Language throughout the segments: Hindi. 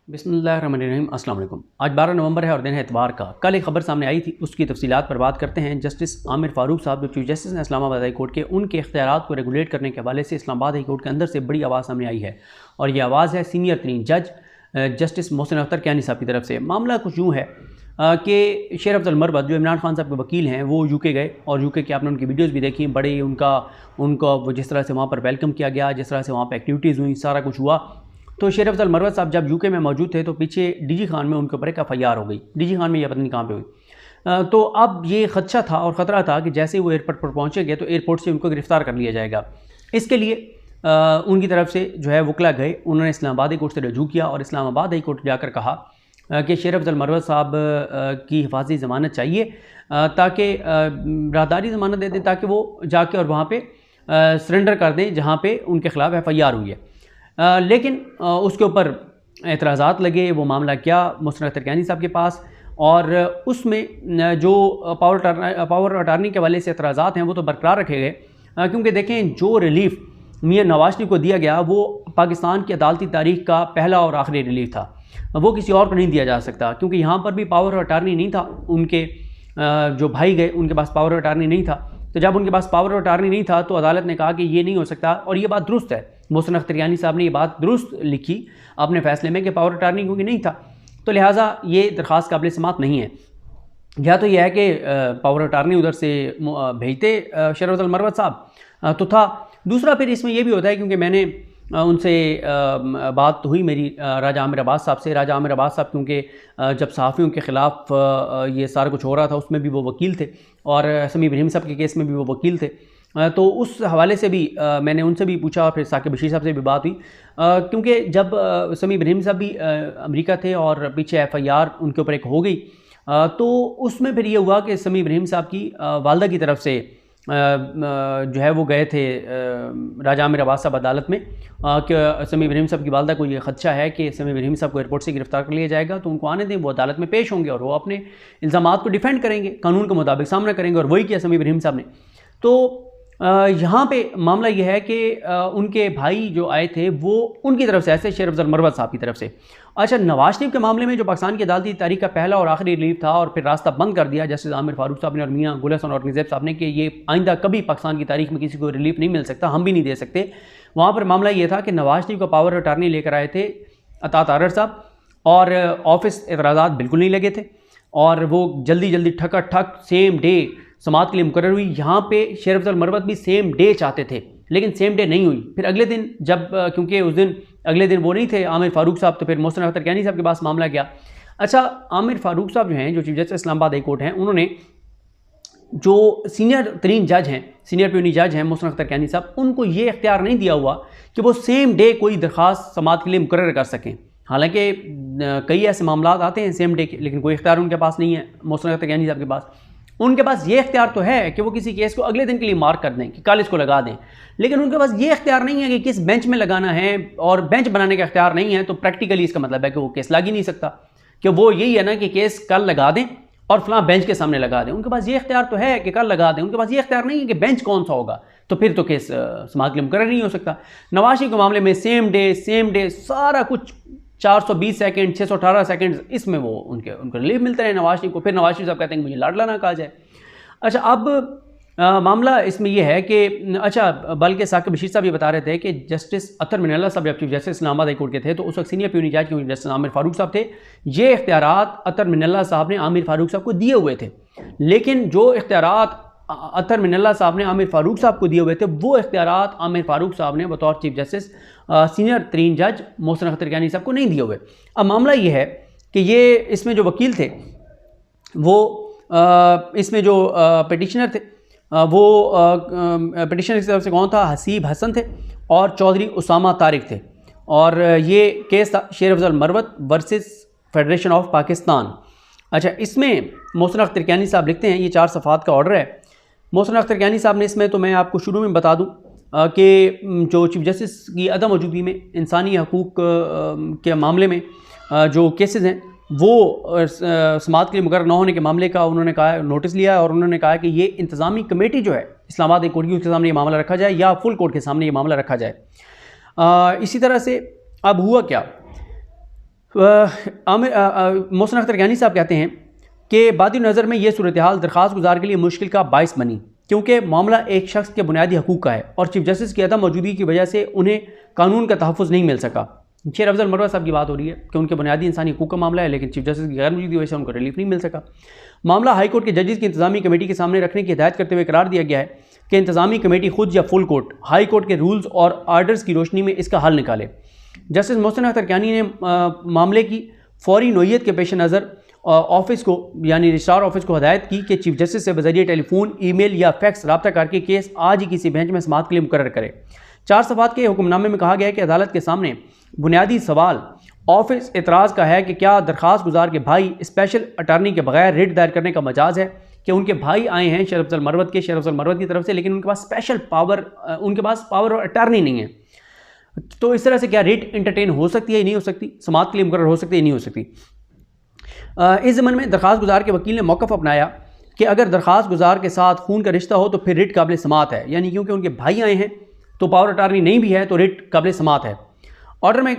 बिस्मिल्लाहिर्रहमानिर्रहीम। अस्सलाम वालेकुम। आज 12 नवंबर है और दिन है इतवार का। कल एक खबर सामने आई थी, उसकी तफसीलात पर बात करते हैं। जस्टिस आमिर फारूक साहब जो चीफ जस्टिस हैं इस्लामाबाद हाई कोर्ट के, उनके इख्तियारात को रेगुलेट करने के हवाले से इस्लामाबाद हाई कोर्ट के अंदर से बड़ी आवाज़ सामने आई है और ये आवाज़ है सीनियर तरीन जज जस्टिस मोहसिन अख्तर कियानी साहब की तरफ से। मामला कुछ यूँ है कि शेर अफजल मरवत जो इमरान खान साहब के वकील हैं वो यूके गए और यूके के आपने उनकी वीडियोज़ भी देखी। बड़े उनका जिस तरह से वहाँ पर वेलकम किया गया, जिस तरह से वहाँ पर एक्टिविटीज़ हुई, सारा कुछ हुआ। तो शेर अफजल मरवत साहब जब यूके में मौजूद थे तो पीछे डीजी खान में उनके ऊपर एक FIR हो गई। डीजी खान में यह पता नहीं कहाँ पे हुई। तो अब ये खदशा था और ख़तरा था कि जैसे वो एयरपोर्ट पर पहुँचेंगे तो एयरपोर्ट से उनको गिरफ़्तार कर लिया जाएगा। इसके लिए उनकी तरफ से जो है वकला गए, उन्होंने इस्लामाबाद हाई कोर्ट से रजू किया और इस्लामाबाद हाई कोर्ट जाकर कहा कि शेर अफजल मरवत साहब की हिफाजती ज़मानत चाहिए ताकि राहदारी ज़मानत दे दें ताकि वो जाके और वहाँ पर सरेंडर कर दें जहाँ पर उनके ख़िलाफ़ FIR हुई है। लेकिन उसके ऊपर एतराज़ात लगे। वो मामला गया मोहसिन अख्तर कियानी साहब के पास और उसमें जो पावर अटारनी के हवाले से एतराज़ात हैं वो तो बरकरार रखे गए, क्योंकि देखें जो रिलीफ़ मियां नवाज शरीफ को दिया गया वो पाकिस्तान की अदालती तारीख़ का पहला और आखिरी रिलीफ़ था। वो किसी और को नहीं दिया जा सकता, क्योंकि यहाँ पर भी पावर अटारनी नहीं था। उनके जो भाई गए उनके पास पावर अटारनी नहीं था। तो जब उनके पास पावर अटारनी नहीं था तो अदालत ने कहा कि ये नहीं हो सकता, और ये बात दुरुस्त है। मोहसिन अख्तर कियानी साहब ने ये बात दुरुस्त लिखी अपने फ़ैसले में कि पावर अटारनी क्योंकि नहीं था तो लिहाजा ये दरख्वास्त काबिल समात नहीं है। या तो यह है कि पावर अटारनी उधर से भेजते शेर अफजल मरवत साहब तो था। दूसरा फिर इसमें यह भी होता है क्योंकि मैंने उनसे बात हुई मेरी राजा आमिर अब्बास साहब से। राजा आमिर अब्बास साहब क्योंकि जब सहाफ़ियों के ख़िलाफ़ ये सारा कुछ हो रहा था उसमें भी वो वकील थे और समी इब्राहिम साहब के केस में भी वो वकील थे। तो उस हवाले से भी मैंने उनसे भी पूछा, फिर साकिब बशीर साहब से भी बात हुई, क्योंकि जब समी इब्राहिम साहब भी अमेरिका थे और पीछे FIR उनके ऊपर एक हो गई, तो उसमें फिर ये हुआ कि समी इब्राहिम साहब की वालदा की तरफ से जो है वो गए थे राजा आमिर अब्बास साहब अदालत में कि समी इब्राहिम साहब की वालदा को ये खदशा है कि समी इब्राहिम साहब को एयरपोर्ट से गिरफ्तार कर लिया जाएगा, तो उनको आने दें, वो अदालत में पेश होंगे और वो अपने इल्ज़ामात को डिफेंड करेंगे, कानून के मुताबिक सामना करेंगे। और वही किया समी इब्राहिम साहब ने। तो यहाँ पे मामला यह है कि उनके भाई जो आए थे वो उनकी तरफ से ऐसे शेर अफजल मरवत साहब की तरफ से। अच्छा, नवाज शरीफ के मामले में जो पाकिस्तान की अदालती तारीख का पहला और आखिरी रिलीफ था और फिर रास्ता बंद कर दिया जस्टिस आमिर फारूक साहब ने और मियां गुल हसन औरंगज़ेब साहब ने कि ये आइंदा कभी पाकिस्तान की तारीख में किसी को रिलीफ नहीं मिल सकता, हम भी नहीं दे सकते। वहाँ पर मामला ये था कि नवाज शरीफ का पावर अटारनी लेकर आए थे अतात आरर साहब और ऑफिस एतराज़ात बिल्कुल नहीं लगे थे और वो जल्दी जल्दी ठका ठक सेम डे समात के लिए मुकर्रर हुई। यहाँ पे शेर अफजल मरवत भी सेम डे चाहते थे लेकिन सेम डे नहीं हुई। फिर अगले दिन जब क्योंकि उस दिन अगले दिन वो नहीं थे आमिर फारूक साहब, तो फिर मोहसिन अख्तर कियानी साहब के पास मामला गया। अच्छा, आमिर फारूक साहब जो हैं जो chief justice Islamabad high court हैं, उन्होंने जो सीनियर तरीन जज हैं, सीनियर प्यूनी जज हैं मोहसिन अख्तर कियानी साहब, उनको ये इख्तियार नहीं दिया हुआ कि वो सेम डे कोई दरख्वास्त समात के लिए मुकर्रर कर सकें। हालांकि कई ऐसे मामला आते हैं सेम डे के, लेकिन कोई इख्तियार उनके पास नहीं है मोहसिन अख्तर कियानी साहब के पास। उनके पास ये इख्तियार तो है कि वो किसी केस को अगले दिन के लिए मार्क कर दें कि कल इसको लगा दें, लेकिन उनके पास ये इख्तियार नहीं है कि किस बेंच में लगाना है, और बेंच बनाने का इख्तियार नहीं है। तो प्रैक्टिकली इसका मतलब है कि वो केस लग ही नहीं सकता, कि वो यही है ना कि केस कल लगा दें और फलां बेंच के सामने लगा दें। उनके पास ये इख्तियार तो है कि कल लगा दें, उनके पास ये इख्तियार नहीं है कि बेंच कौन सा होगा, तो फिर तो केस समात के लिए मुकर्रर नहीं हो सकता। नवाज शरीफ के मामले में सेम डे सारा कुछ 420 सेकंड 618 सेकंड इसमें वो उनको रिलीफ मिलते रहे नवाज शरीफ को। फिर नवाज शरीफ साहब कहते हैं कि मुझे लाडला ना कहा जाए। अच्छा, अब मामला इसमें यह है कि अच्छा, बल्कि साकिब बशीर साहब ये बता रहे थे कि जस्टिस अतर मिनल्ला साहब जब chief justice Islamabad high court के थे तो उस वक्त सीनियर प्यूनी जज क्योंकि जस्टिस आमिर फारूक साहब थे, ये इख्तियारात अतर मिनल्ला साहब ने आमिर फारूक साहब को दिए हुए थे। लेकिन जो इख्तियारात अतर मिनल्ला साहब ने आमिर फारूक साहब को दिए हुए थे वो इख्तियारात आमिर फारूक साहब ने बतौर चीफ जस्टिस सीनियर तरीन जज मोहसिन अख्तर कियानी साहब को नहीं दिए हुए। अब मामला ये है कि ये इसमें जो वकील थे वो इसमें जो पिटिशनर थे वो पिटिशनर की तरफ से कौन था, हसीब हसन थे और चौधरी उसामा तारिक थे। और ये केस था शेर Afzal Marwat versus federation of Pakistan. अच्छा, इसमें मोहसिन अख्तर कियानी साहब लिखते हैं, ये 4 सफ़ात का ऑर्डर है मोहसिन अख्तर कियानी साहब ने। इसमें तो मैं आपको शुरू में बता दूं कि जो चीफ जस्टिस की अदम मौजूदगी में इंसानी हकूक़ के मामले में जो केसेस हैं वो समात के लिए मुकर्रर न होने के मामले का उन्होंने कहा नोटिस लिया और उन्होंने कहा कि ये इंतज़ामी कमेटी जो है इस्लामाबाद हाई कोर्ट की उसके सामने ये मामला रखा जाए या फुल कोर्ट के सामने ये मामला रखा जाए। इसी तरह से अब हुआ क्या मोहसिन अख्तर कैनी साहब कहते हैं कि बादी नज़र में ये सूरत हाल दरख्वास्त गुजार के लिए मुश्किल का बाइस बनी, क्योंकि मामला एक शख्स के बुनियादी हकूक़ का है और चीफ जस्टिस की अदम मौजूदगी की वजह से उन्हें कानून का तहफ़्फ़ुज़ नहीं मिल सका। शेर अफजल मरवत साहब की बात हो रही है कि उनके बुनियादी इंसानी हकूक़ का मामला है, लेकिन चीफ जस्टिस की गैर मौजूदगी की वजह से उनको रिलीफ नहीं मिल सका। मामला हाई कोर्ट के जजेस की इंतजामी कमेटी के सामने रखने की हिदायत करते हुए करार दिया गया है कि इंतजामी कमेटी खुद या फुल कोर्ट हाई कोर्ट के रूल्स और आर्डर्स की रोशनी में इसका हल निकाले। जस्टिस मोहसिन अख्तर कैनी ने मामले की फौरी नोयत के पेश नज़र ऑफिस को यानी रजिस्ट्रार ऑफिस को हदायत की कि चीफ जस्टिस से बजरिए टेलीफोन, ईमेल या फैक्स रब्ता करके केस आज ही किसी बेंच में समाअत के लिए मुकर्रर करे। 4 सफ़ात के हुक्मनामे में कहा गया है कि अदालत के सामने बुनियादी सवाल ऑफिस एतराज़ का है कि क्या दरख्वास्त गुजार के भाई स्पेशल अटारनी के बगैर रिट दायर करने का मजाज है कि उनके भाई आए हैं शेर अफजल मरवत की तरफ से, लेकिन उनके पास स्पेशल पावर, उनके पास पावर और अटारनी नहीं है। तो इस तरह से क्या रिट इंटरटेन हो सकती है? नहीं हो सकती। समाअत के लिए मुकर्रर हो सकती है? नहीं हो सकती। इस ज़मन में दरख्वास्त गुजार के वकील ने मौक़िफ़ अपनाया कि अगर दरख्वास्त गुजार के साथ खून का रिश्ता हो तो फिर रिट काबिल समाअत है, यानी क्योंकि उनके भाई आए हैं तो पावर अटारनी नहीं भी है तो रिट काबिल समाअत है। ऑर्डर में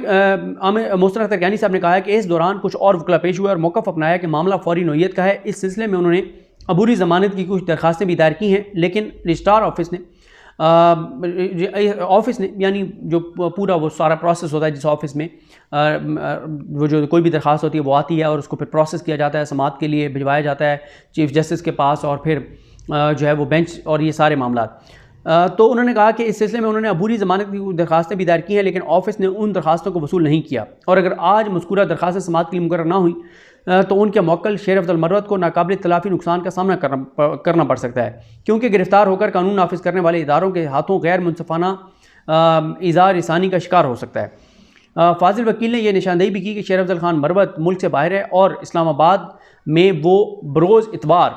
मोहसिन अख्तर कैनी साहब ने कहा है कि इस दौरान कुछ और वकला पेश हुए और मौक़िफ़ अपनाया कि मामला फौरी नोयत का है। इस सिलसिले में उन्होंने अबूरी ज़मानत की कुछ दरख्वास्तें भी दायर की हैं, लेकिन रजिस्ट्रार ऑफिस ने यानी जो पूरा वो सारा प्रोसेस होता है जिस ऑफिस में वो जो कोई भी दरख्वास्त होती है वो आती है और उसको फिर प्रोसेस किया जाता है, समाअत के लिए भिजवाया जाता है चीफ जस्टिस के पास और फिर जो है वो बेंच और ये सारे मामला। तो उन्होंने कहा कि इस सिलसिले में उन्होंने अबूरी ज़मानत की दरख्वास्तें भी दायर की हैं, लेकिन ऑफिस ने उन दरख्वास्तों को वसूल नहीं किया और अगर आज मज़कूरा दरख्वास्तें समाअत के लिए मुकर्रर ना हुई तो उनके मौक्कल शेर अफजल मरवत को नाकाबिल तलाफ़ी नुकसान का सामना करना पड़ सकता है, क्योंकि गिरफ्तार होकर कानून नाफिज करने वाले इदारों के हाथों गैर मुनसफ़ाना इज़ार रसानी का शिकार हो सकता है। फाजिल वकील ने यह निशानदेही भी की कि शेर अफजल खान मरवत मुल्क से बाहर है और इस्लामाबाद में वो बरोज़ इतवार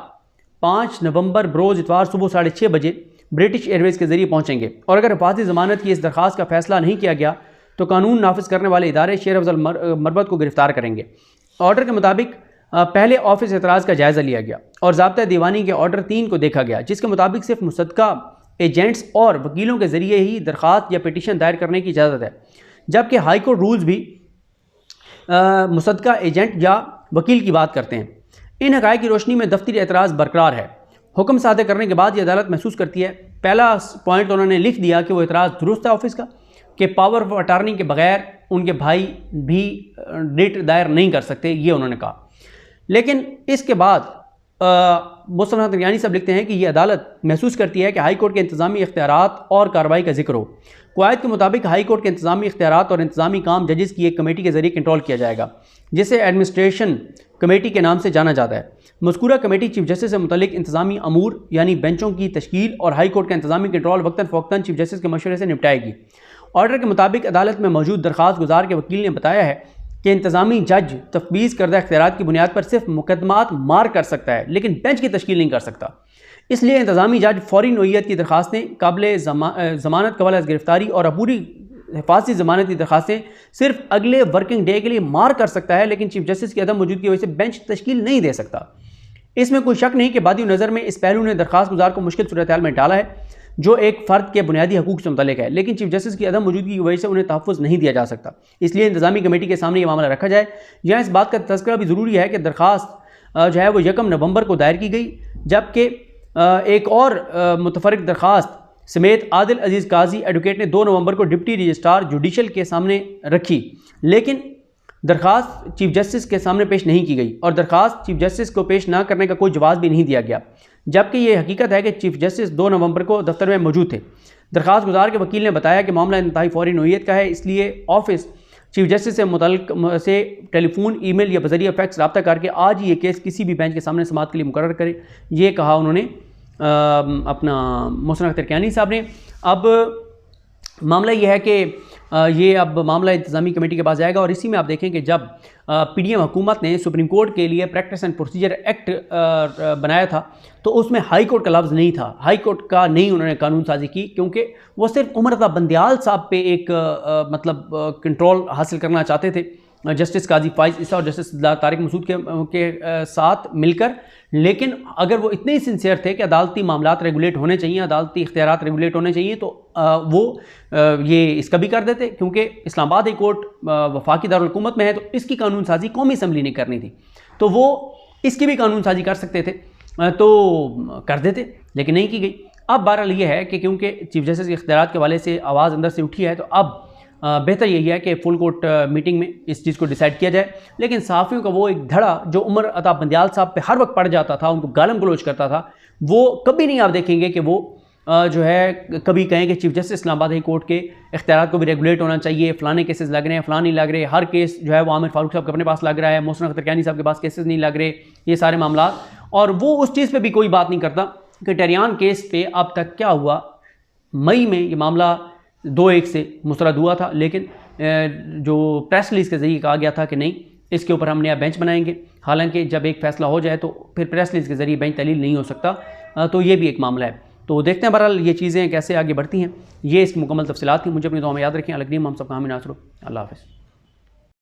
5 नवंबर बरोज़ इतवार सुबह 6:30 बजे ब्रिटिश एयरवेज़ के ज़रिए पहुँचेंगे और अगर हिफाज़ती ज़मानत की इस दरख्वास्त का फ़ैसला नहीं किया गया तो कानून नाफिज करने वाले इदारे शेर अफजल मरवत को गिरफ्तार करेंगे। ऑर्डर के मुताबिक पहले ऑफिस एतराज़ का जायज़ा लिया गया और ज़ाब्ता दीवानी के ऑर्डर 3 को देखा गया, जिसके मुताबिक सिर्फ मुसद्दका एजेंट्स और वकीलों के ज़रिए ही दरख्वास्त या पिटीशन दायर करने की इजाज़त है, जबकि हाई कोर्ट रूल्स भी मुसद्दका एजेंट या वकील की बात करते हैं। इन हक़ाइक़ की रोशनी में दफ्तरी एतराज़ बरकरार है। हुक्म सादे करने के बाद ये अदालत महसूस करती है, पहला पॉइंट तो उन्होंने लिख दिया कि वो एतराज़ दुरुस्त है ऑफिस का कि पावर ऑफ अटारनी के बगैर उनके भाई भी रिट दायर नहीं कर सकते, ये उन्होंने कहा। लेकिन इसके बाद मोहसिन अख्तर कैनी साहब लिखते हैं कि ये अदालत महसूस करती है कि हाई कोर्ट के इंतज़ामी इख्तियारात और कार्रवाई का जिक्र हो। क़वायद के मुताबिक हाई कोर्ट के इंतज़ामी इख्तियारात और इंतज़ामी काम जजेस की एक कमेटी के ज़रिए कंट्रोल किया जाएगा, जिसे एडमिनिस्ट्रेशन कमेटी के नाम से जाना जाता है। मज़कूरा कमेटी चीफ जस्टिस से मुतल्लिक इंतज़ामी अमूर यानी बेंचों की तश्कील और हाई कोर्ट का इंतज़ामी कंट्रोल वक्तन फ़वक्तन चीफ जस्टिस के मशवरे से निपटाएगी। ऑर्डर के मुताबिक अदालत में मौजूद दरख्वास्त गुजार के वकील ने बताया है कि इंतज़ामी जज तफवीज़ करदा इख्तियारात की बुनियाद पर सिर्फ मुकदमात मार कर सकता है, लेकिन बेंच की तश्कील नहीं कर सकता। इसलिए इंतज़ामी जज फौरी नोयत की दरख्वास्तें, काबिल ज़मानत कबल अज़ गिरफ्तारी और अबूरी हिफाज़ती ज़मानत की दरख्वास्तें सिर्फ अगले वर्किंग डे के लिए मार कर सकता है, लेकिन चीफ जस्टिस की अदम मौजूदगी की वजह से बेंच तश्कील नहीं दे सकता। इसमें कोई शक नहीं कि बादी नज़र में इस पहलू ने दरख्वास्त गुजार को मुश्किल सूरत हाल में डाला है, जो एक फ़र्द के बुनियादी हकूक़ से मुतल्लिक है, लेकिन चीफ जस्टिस की अदम मौजूदगी की वजह से उन्हें तहफ़्फ़ुज़ नहीं दिया जा सकता। इसलिए इंतज़ामी कमेटी के सामने ये मामला रखा जाए। यहाँ इस बात का तज़किरा भी ज़रूरी है कि दरख्वास्त जो है वो 1 नवंबर को दायर की गई, जबकि एक और मुतफ़र्रिक़ दरख्वास्त समेत आदिल अजीज़ काजी एडवोकेट ने 2 नवंबर को डिप्टी रजिस्ट्रार जुडिशल के सामने रखी, लेकिन दरख्वास्त चीफ जस्टिस के सामने पेश नहीं की गई और दरख्वास्त चीफ जस्टिस को पेश ना करने का कोई जवाब भी नहीं दिया गया, जबकि ये हकीकत है कि चीफ जस्टिस 2 नवंबर को दफ्तर में मौजूद थे। दरख्वास्त गुजार के वकील ने बताया कि मामला इंतहाई फौरी नोयत का है, इसलिए ऑफिस चीफ जस्टिस से मुतल्लिक़ से टेलीफोन, ईमेल या बज़रिया फैक्स रब्ता करके आज ही ये केस किसी भी बेंच के सामने समाअत के लिए मुकर्रर करे। ये कहा उन्होंने अपना मोहसिन अख्तर कैनी साहब ने। अब मामला ये है कि ये अब मामला इंतज़ामी कमेटी के पास जाएगा और इसी में आप देखें कि जब PDM हुकूमत ने सुप्रीम कोर्ट के लिए प्रैक्टिस एंड प्रोसीजर एक्ट बनाया था तो उसमें हाई कोर्ट का लफ्ज़ नहीं था। हाई कोर्ट का नहीं उन्होंने कानून साजी की, क्योंकि वो सिर्फ उमर रज़ा बंदियाल साहब पे एक मतलब कंट्रोल हासिल करना चाहते थे जस्टिस काजी फाइज ईसा और जस्टिस तारिक मसूद के साथ मिलकर। लेकिन अगर वो इतने ही सिंसियर थे कि अदालती मामलात रेगुलेट होने चाहिए, अदालती इख्तियारात रेगुलेट होने चाहिए, तो वो ये इसका भी कर देते, क्योंकि इस्लामाबाद हाई कोर्ट वफाकी दारुल हुकूमत में है, तो इसकी कानून साजी कौमी असम्बली ने करनी थी, तो वो इसकी भी कानून साजी कर सकते थे, तो कर देते, लेकिन नहीं की गई। अब बहरहाल ये है कि क्योंकि चीफ जस्टिस के इख्तियारात के हवाले से आवाज़ अंदर से उठी है, तो अब बेहतर यही है कि फुल कोर्ट मीटिंग में इस चीज़ को डिसाइड किया जाए। लेकिन सहाफ़ियों का वो एक धड़ा जो उमर अता बंदियाल साहब पे हर वक्त पड़ जाता था, उनको गालम गलोच करता था, वो कभी नहीं आप देखेंगे कि वो जो है कभी कहें कि chief justice Islamabad high court के इख्तियारात को भी रेगुलेट होना चाहिए, फ़लाने केसेस लग रहे हैं, फ़लाँ नहीं लग रहे, हर केस जो है वो आमिर फारूक साहब के अपने पास लग रहा है, मोहसिन अख्तर कैनी साहब के पास केसेस नहीं लग रहे, ये सारे मामला। और वो उस चीज़ पर भी कोई बात नहीं करता कि टेरियान केस पे अब तक क्या हुआ। मई में ये मामला 2-1 से मुस्तरद हुआ था, लेकिन जो प्रेस रिलीज़ के ज़रिए कहा गया था कि नहीं, इसके ऊपर हम नया बेंच बनाएंगे। हालांकि जब एक फ़ैसला हो जाए तो फिर प्रेस रिलीज़ के ज़रिए बेंच तहलील नहीं हो सकता, तो ये भी एक मामला है। तो देखते हैं बहरहाल ये चीज़ें कैसे आगे बढ़ती हैं। ये इसकी मुकम्मल तफसीलात थी। मुझे अपनी दुआ में याद रखें। अलगनीम हम सब हामी नासरो। अल्लाह हाफ़िज़।